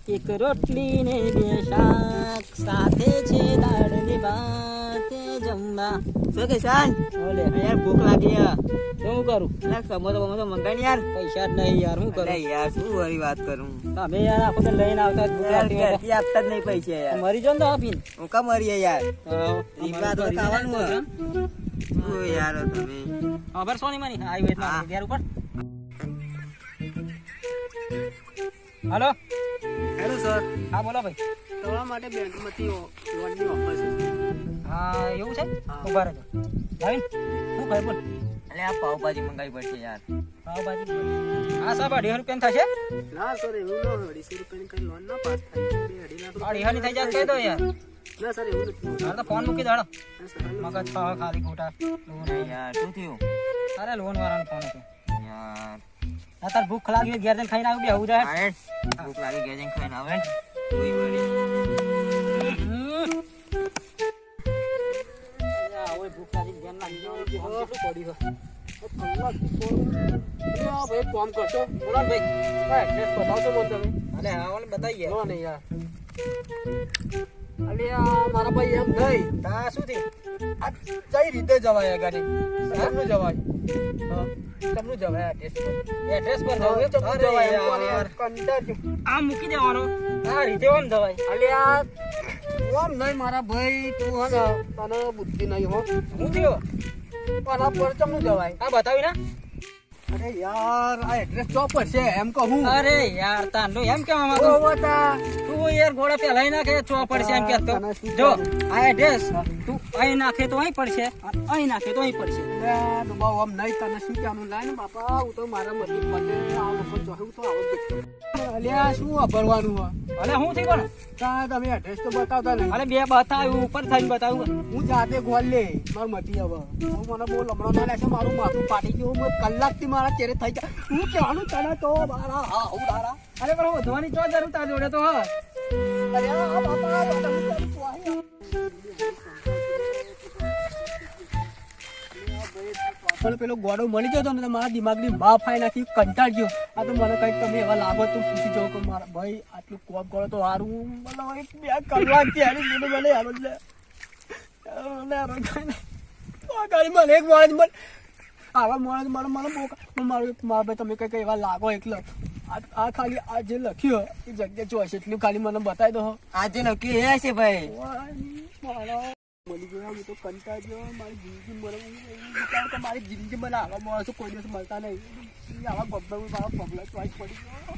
એક રોટલી ને બે શાક સાથે છે દાળની ભાત જમવા. શું કે શાન ઓલે યાર ભૂખ લાગી યાર. શું કરું યાર સમોસા બમોસા મંગાઈ યાર. પૈસા જ નહીં યાર શું કરું અરે યાર શું વળી વાત કરું. તમે યાર આખો તો લઈને આવતા જ ભૂખ યાર લાગતી હોય તો. ઘરથી આપતા જ નહીં પૈસા યાર. મરી જાઓ ને તો આપીને હું કા મરીએ યાર. રીબા તો મરી ખાવાનું જાય હોય. તો ઓ યાર તમે ખબર સોની માની આવી વેત હા. ઘેર ઉપર. હાલો હેલો સર હા બોલો ભાઈ. તમારા માટે બેંકમાંથી લોનની ઓફર છે. હા એવું છે હા. ઉભા રહેજો ભાઈ શું કહે બોલ. એટલે આ પાવભાજી મંગાવી પડશે યાર. પાવભાજી હા સાહેબ 2.5 રૂપિયા થશે. ના સર એવું ના હોય. 250 રૂપિયાની કઈ લોન ના પાસ થાય. 2.5 લાખ 2.5 ની થઈ જાય કહી દો યાર. ના સર એવું નથી. હાલ તો ફોન મૂકી દાડો ના સર મગજ ખાલી ખોટા લોન યાર શું થયું અરે લોન વાળાનો ફોન હતો યાર. આ તાર ભૂખ લાગી હોય ઘેર જઈને ખાઈને આવી બેહું જાય. આરે ભૂખ લાગી ગયા છે ખાઈને આવે. કોઈ વળી ઓય ભૂખ લાગી ધ્યાન લાગી ગયો કે હમ કેટલું પડી છે. ભાઈ કામ કરશો બોલો ને ભાઈ કઈ એડ્રેસ બતાવશો મને તમે. અલે હા ઓલે બતાઈએ નો નહીં યાર. અલ્યા મારા ભાઈ એમ નહીં. તા શું થી આ કઈ રીતે જવાય ગાડી કેમનું જવાય કેમનું જવાય એડ્રેસ પર કેમનું જાવ જવાય અરે યાર કંટાળ આ મૂકી દેવાનો આ રીતે ઓમ દવાઈ અલ્યા ઓમ નહીં મારા ભાઈ તું હે ને તને બુદ્ધિ નહીં હો. હું થયો આના પર કેમનું જવાય. આ બતાવી ના અરે યાર આ એડ્રેસ ચોપ પર છે એમ કહું. અરે યાર તાંડો એમ કેમ માંગો બતા તું યાર ઘોડા પેલાઈ નાખે ચો પડશે એમ કહેતો જો આ એડ્રેસ તું અહીં નાખે તો અહીં પડશે અને અહીં નાખે તો અહીં પડશે. દબાવ આમ નહીં તને શું કહેવાનું લાય ને બાપા હું તો મારા મતલબ પડે આ વખત જોયું તો આવું જ અલ્યા શું વાપરવાનું હોય. અલે હું થઈ પણ તા તમે એડ્રેસ તો બતાવતા નહીં. અલે બે બતાવ્યું ઉપર થઈને બતાવ્યું હું જાતે ગોલ લે મારું મટી હવે હું મને બહુ લમણો ના લાગે મારું માથું ફાટી ગયું હું કલાકથી મારા ચહેરે થઈ જાય હું કહેવાનું તને તો મારા હા હું તારા અરે પણ વધવાની ચો જરૂર તાર જોડે તો હા અરે આ બાપા તમે તો આયા. પણ પેલો ગોડો મળી ગયો તો ને તો મારા દિમાગની બા ફાઈ નાખી કંટાળ ગયો. આ તો મને કંઈક તમે એવા લાગો તો પૂછી જાઓ કે મારા ભાઈ આટલું કોપ કરો તો સારું મને 2 કલાક થી મને યાર એટલે ગાડી મને એક માણસ મને આવા માણસ મને મને બહુ મારું મારા ભાઈ તમે કંઈક એવા લાગો એટલે આ ખાલી આ જે લખ્યું એ જગ્યા જોઈશે એટલું ખાલી મને બતાવી દો. આ જે લખ્યું એ છે ભાઈ મળી ગયો હું તો કંટાળ ગયો મારી જિંદગી મને મારી જિંદગી મને આવા માણસો કોઈ દિવસ મળતા નહીં. આવા ગબ્બર મારા પગલા ચોઈસ પડી ગયો.